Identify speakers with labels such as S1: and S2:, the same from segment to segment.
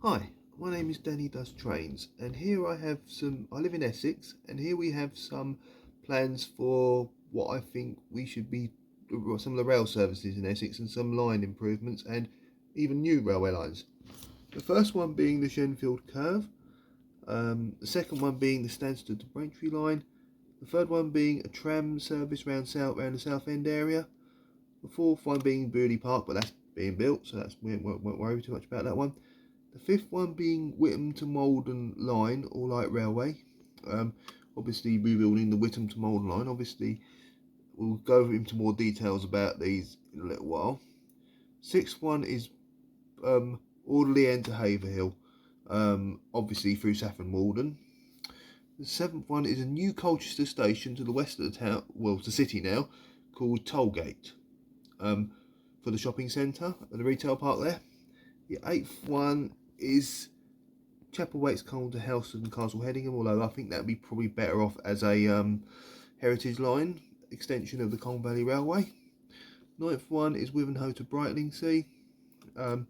S1: Hi, my name is Danny Does Trains, and here I live in Essex, and here we have some plans for what I think we should be, some of the rail services in Essex and some line improvements and even new railway lines. The first one being the Shenfield Curve, the second one being the Stansted to Braintree line, the third one being a tram service round the South End area, the fourth one being Burley Park, but that's being built, so we won't worry too much about that one. The fifth one being Whittam to Malden line or light railway. Um, Obviously, rebuilding the Whittam to Malden line. Obviously, we'll go into more details about these in a little while. Sixth one is Alderley End to Haverhill, obviously through Saffron Walden. The seventh one is a new Colchester station to the west of the town, well, to the city now, called Tollgate, um, for the shopping centre and the retail park there. The eighth one is Chapelwaite's Colne to Helston and Castle Hedingham, although I think that would be probably better off as a heritage line extension of the Colne Valley Railway. Ninth one is Wivenhoe to Brightlingsea, and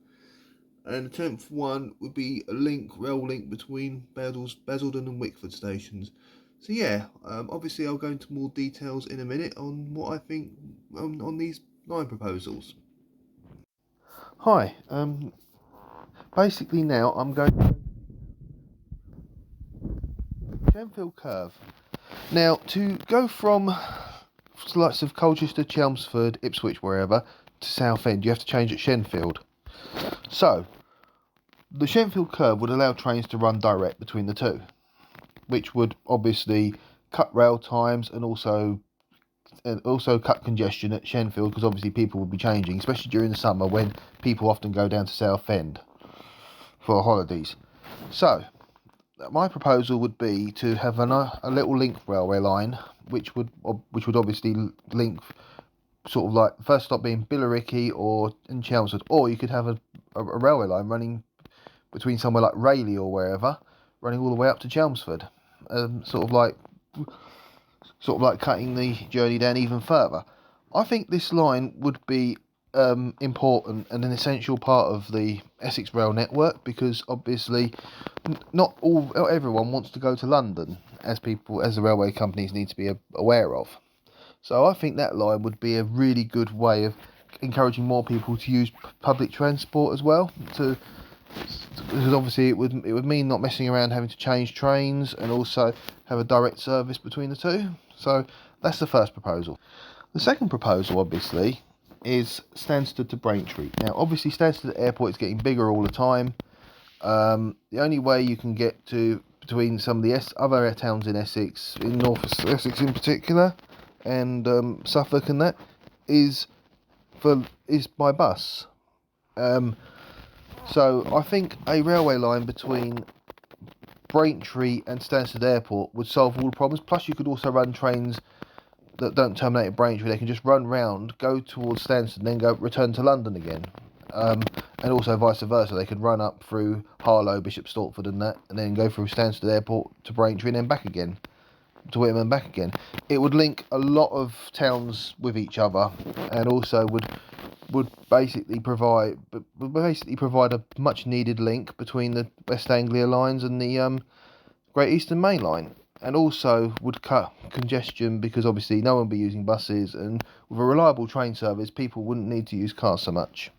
S1: the 10th one would be a rail link between Basildon and Wickford stations. So yeah, obviously I'll go into more details in a minute on what I think on these line proposals. Hi, basically now I'm going to Shenfield Curve. Now, to go from lots of Colchester, Chelmsford, Ipswich, wherever, to Southend, you have to change at Shenfield. So, the Shenfield Curve would allow trains to run direct between the two, which would obviously cut rail times and also cut congestion at Shenfield, because obviously people would be changing, especially during the summer when people often go down to Southend for holidays. So, my proposal would be to have a little link railway line, which would obviously link sort of like the first stop being Billericay or in Chelmsford, or you could have a railway line running between somewhere like Rayleigh or wherever, running all the way up to Chelmsford, sort of like cutting the journey down even further. I think this line would be important and an essential part of the Essex rail network, because obviously not everyone wants to go to London, as the railway companies need to be aware of. So I think that line would be a really good way of encouraging more people to use public transport as well. Because obviously it would mean not messing around having to change trains, and also have a direct service between the two. So that's the first proposal. The second proposal, obviously, is Stansted to Braintree. Now, obviously, Stansted Airport is getting bigger all the time. The only way you can get to between some of the other towns in Essex, in North Essex in particular, and Suffolk and that, is by bus. So I think a railway line between Braintree and Stansted Airport would solve all the problems. Plus, you could also run trains that don't terminate at Braintree. They can just run round, go towards Stansted, and then return to London again. And also vice versa. They could run up through Harlow, Bishop Stortford, and that, and then go through Stansted Airport to Braintree and then back again to Whittam and back again. It would link a lot of towns with each other, and also would basically provide a much needed link between the West Anglia lines and the Great Eastern Main Line, and also would cut congestion, because obviously no one would be using buses, and with a reliable train service people wouldn't need to use cars so much.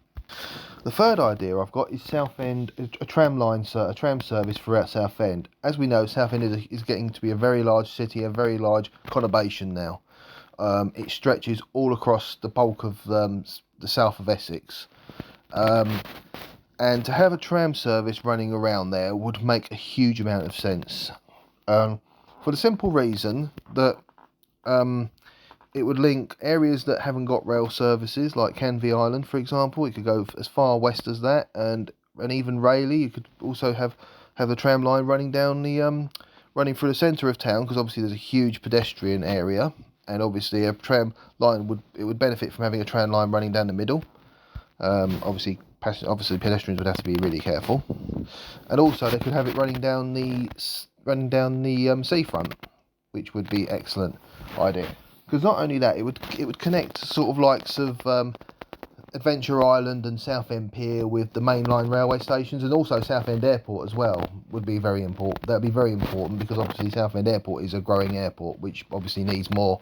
S1: The third idea I've got is Southend, a tram service throughout Southend. As we know, Southend is getting to be a very large city, a very large conurbation now. It stretches all across the bulk of the south of Essex. And to have a tram service running around there would make a huge amount of sense. For the simple reason that it would link areas that haven't got rail services, like Canvey Island, for example. It could go as far west as that, and even Rayleigh. You could also have the tram line running down running through the centre of town, because obviously there's a huge pedestrian area, and obviously a tram line would benefit from having a tram line running down the middle. Obviously pedestrians would have to be really careful, and also they could have it running down the seafront, which would be excellent idea. Because not only that, it would connect sort of likes of Adventure Island and Southend Pier with the mainline railway stations, and also Southend Airport as well would be very important. That would be very important because obviously Southend Airport is a growing airport, which obviously needs more.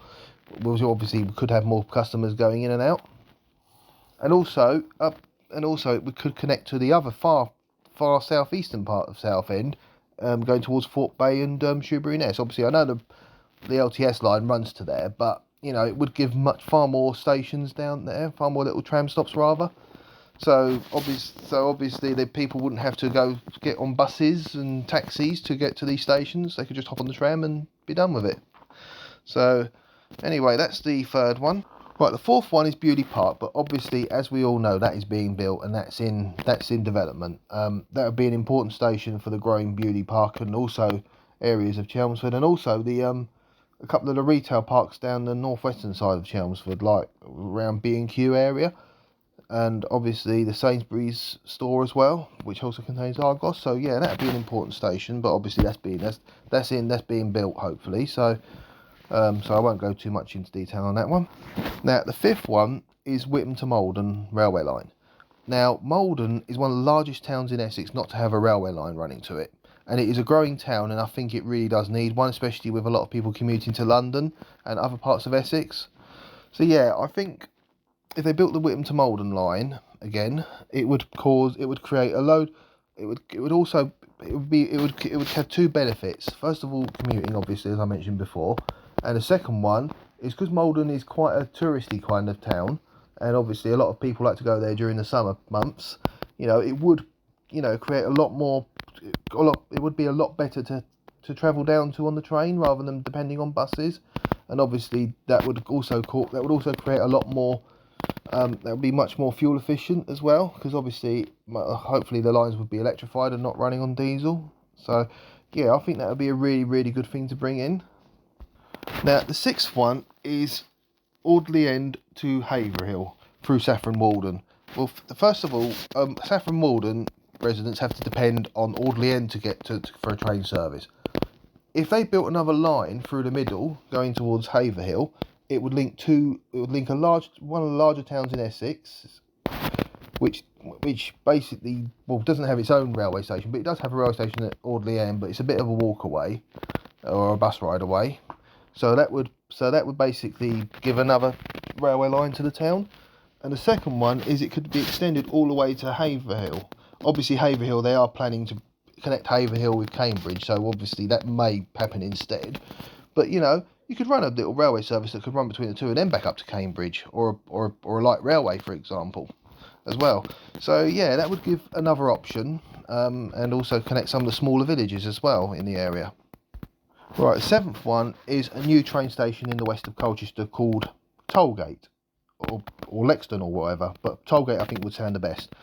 S1: Obviously we could have more customers going in and out, and also we could connect to the other far southeastern part of Southend, going towards Fort Bay and Shoebury Ness. Obviously, I know the LTS line runs to there, but you know, it would give far more stations down there, far more little tram stops rather. So obviously the people wouldn't have to go get on buses and taxis to get to these stations. They could just hop on the tram and be done with it. So anyway, that's the third one. Right, the fourth one is Bewley Park, but obviously, as we all know, that is being built and that's in development. That would be an important station for the growing Bewley Park and also areas of Chelmsford, and also the a couple of the retail parks down the northwestern side of Chelmsford, like around B&Q area, and obviously the Sainsbury's store as well, which also contains Argos. So yeah, that'd be an important station, but obviously that's being built hopefully. So so I won't go too much into detail on that one. Now the fifth one is Whittam to Maldon railway line. Now Maldon is one of the largest towns in Essex not to have a railway line running to it. And it is a growing town, and I think it really does need one, especially with a lot of people commuting to London and other parts of Essex. So yeah, I think if they built the Whittam to Maldon line again, it would create a load. It would have two benefits. First of all, commuting, obviously, as I mentioned before, and the second one is because Maldon is quite a touristy kind of town, and obviously a lot of people like to go there during the summer months. You know, it would, create a lot more. It would be a lot better to travel down to on the train rather than depending on buses, and obviously that would also create a lot more. That would be much more fuel efficient as well, because obviously hopefully the lines would be electrified and not running on diesel. So yeah, I think that would be a really, really good thing to bring in. Now the sixth one is Audley End to Haverhill through Saffron Walden. Well, first of all, Saffron Walden residents have to depend on Audley End to get for a train service. If they built another line through the middle going towards Haverhill, it would link one of the larger towns in Essex, which basically doesn't have its own railway station, but it does have a railway station at Audley End, but it's a bit of a walk away or a bus ride away. So that would basically give another railway line to the town. And the second one is it could be extended all the way to Haverhill. Obviously Haverhill, they are planning to connect Haverhill with Cambridge, so obviously that may happen instead. But you could run a little railway service that could run between the two and then back up to Cambridge, or a light railway, for example, as well. So yeah, that would give another option, and also connect some of the smaller villages as well in the area. Right, the seventh one is a new train station in the west of Colchester called Tollgate, or Lexden or whatever, but Tollgate I think would sound the best.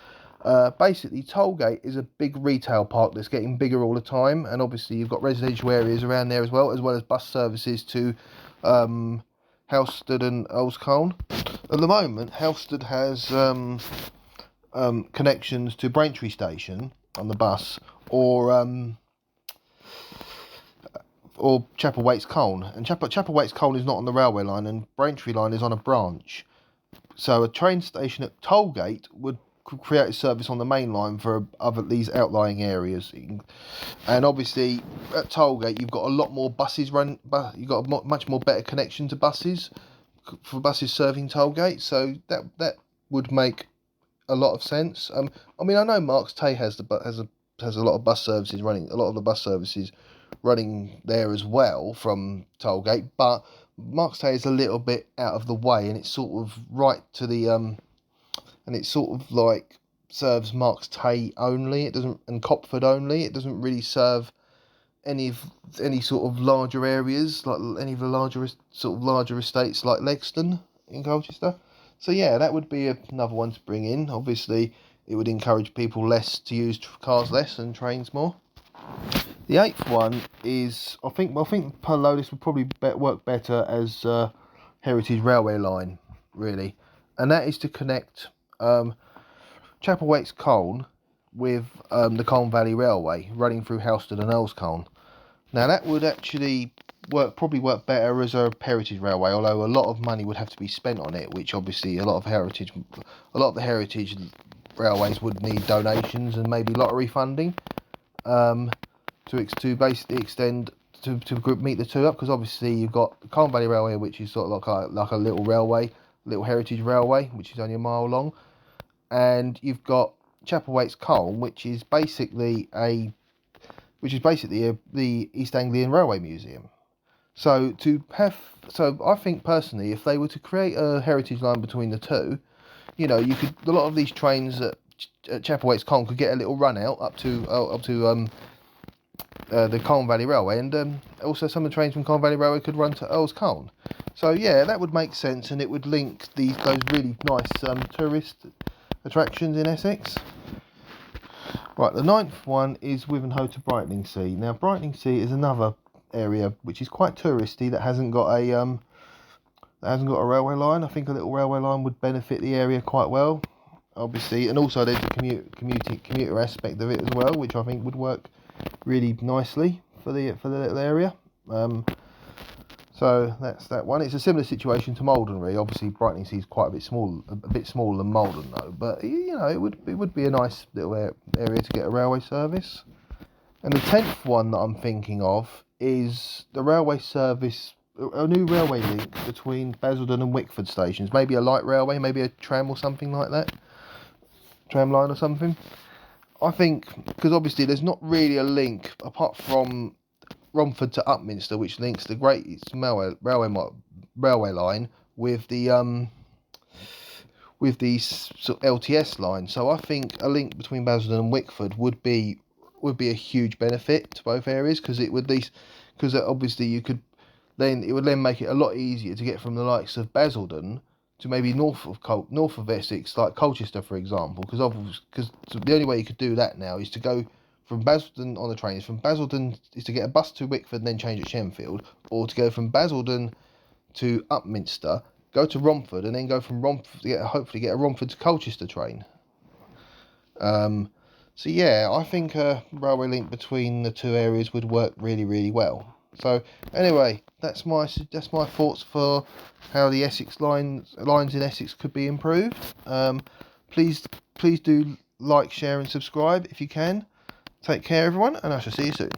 S1: Basically, Tollgate is a big retail park that's getting bigger all the time, and obviously you've got residential areas around there as well as bus services to Helsted and Earls Colne. At the moment, Helsted has connections to Braintree Station on the bus, or Chapel Waits Colne, and Chapel Waits Colne is not on the railway line, and Braintree line is on a branch. So a train station at Tollgate would create a service on the main line for these outlying areas, and obviously at Tollgate you've got a lot more buses you've got a much more better connection to buses serving Tollgate, so that would make a lot of sense. I mean, I know Marks Tay has a lot of bus services running, there as well from Tollgate, but Marks Tay is a little bit out of the way, and it's sort of right to the and it sort of like serves Marks Tay only. It doesn't, and Copford only. It doesn't really serve any sort of larger areas, like any of the larger estates like Lexden in Colchester. So yeah, that would be another one to bring in. Obviously, it would encourage people to use cars less and trains more. The eighth one is, I think per load this would probably work better as Heritage Railway line, really, and that is to connect Chapel Waits Colne with the Colne Valley Railway running through Helsted and Earls Colne. Now that would actually probably work better as a heritage railway, although a lot of money would have to be spent on it, which obviously a lot of the heritage railways would need donations and maybe lottery funding, to basically extend to meet the two up, because obviously you've got the Colne Valley Railway, which is sort of like a little railway, little heritage railway, which is only a mile long, and you've got Chapelwaite's Colne, which is basically the East Anglian Railway Museum. So I think personally, if they were to create a heritage line between the two, you know, a lot of these trains at Chapelwaite's Colne could get a little run out up to the Colne Valley Railway, and also some of the trains from Colne Valley Railway could run to Earl's Colne. So yeah, that would make sense, and it would link those really nice tourist attractions in Essex. Right, the 9th one is Wivenhoe to Brightlingsea. Now, Brightlingsea is another area which is quite touristy that hasn't got a railway line. I think a little railway line would benefit the area quite well, obviously, and also there's the commuter aspect of it as well, which I think would work really nicely for the little area. So that's that one. It's a similar situation to Maldenry. Obviously, Brightlingsea is quite a bit smaller than Malden though. But you know, it would be a nice little area to get a railway service. And the 10th one that I'm thinking of is the railway service, a new railway link between Basildon and Wickford stations. Maybe a light railway, maybe a tram or something like that, tram line or something. I think because obviously there's not really a link apart from Romford to Upminster, which links the Great Eastern Railway line with the sort of LTS line. So I think a link between Basildon and Wickford would be a huge benefit to both areas, because obviously it would then make it a lot easier to get from the likes of Basildon to maybe north of Essex, like Colchester, for example, because the only way you could do that now is to go from Basildon on the trains. From Basildon is to get a bus to Wickford and then change at Shenfield, or to go from Basildon to Upminster, go to Romford, and then go from Romford to hopefully get a Romford to Colchester train. So yeah, I think a railway link between the two areas would work really, really well. So anyway, that's my thoughts for how the Essex lines in Essex could be improved. Please do like, share and subscribe if you can. Take care everyone, and I shall see you soon.